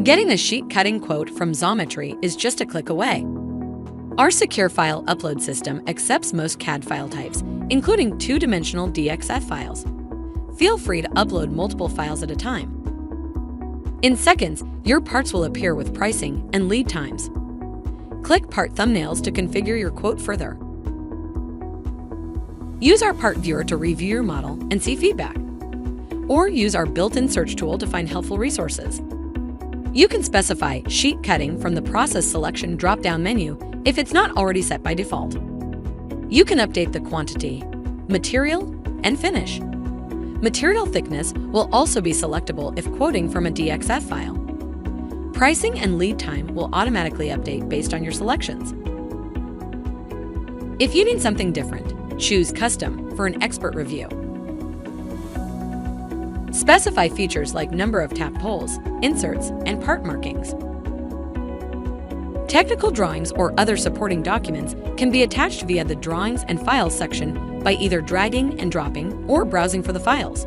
Getting a sheet cutting quote from Xometry is just a click away. Our secure file upload system accepts most CAD file types, including two-dimensional DXF files. Feel free to upload multiple files at a time. In seconds, your parts will appear with pricing and lead times. Click part thumbnails to configure your quote further. Use our part viewer to review your model and see feedback. Or use our built-in search tool to find helpful resources. You can specify sheet cutting from the process selection drop-down menu if it's not already set by default. You can update the quantity, material, and finish. Material thickness will also be selectable if quoting from a DXF file. Pricing and lead time will automatically update based on your selections. If you need something different, choose Custom for an expert review. Specify features like number of tapped holes, inserts, and part markings. Technical drawings or other supporting documents can be attached via the Drawings and Files section by either dragging and dropping or browsing for the files.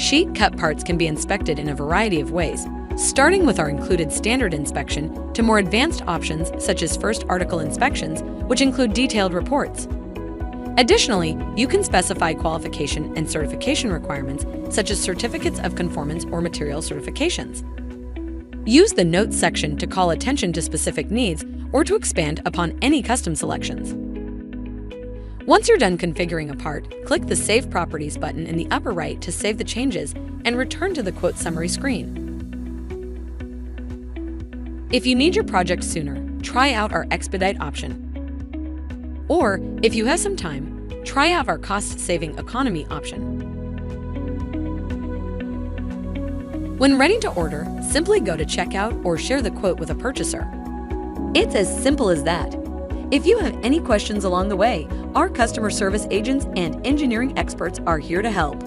Sheet cut parts can be inspected in a variety of ways, starting with our included standard inspection to more advanced options such as first article inspections, which include detailed reports. Additionally, you can specify qualification and certification requirements such as certificates of conformance or material certifications. Use the Notes section to call attention to specific needs or to expand upon any custom selections. Once you're done configuring a part, click the Save Properties button in the upper right to save the changes and return to the quote summary screen. If you need your project sooner, try out our Expedite option. Or, if you have some time, try out our cost-saving Economy option. When ready to order, simply go to checkout or share the quote with a purchaser. It's as simple as that. If you have any questions along the way, our customer service agents and engineering experts are here to help.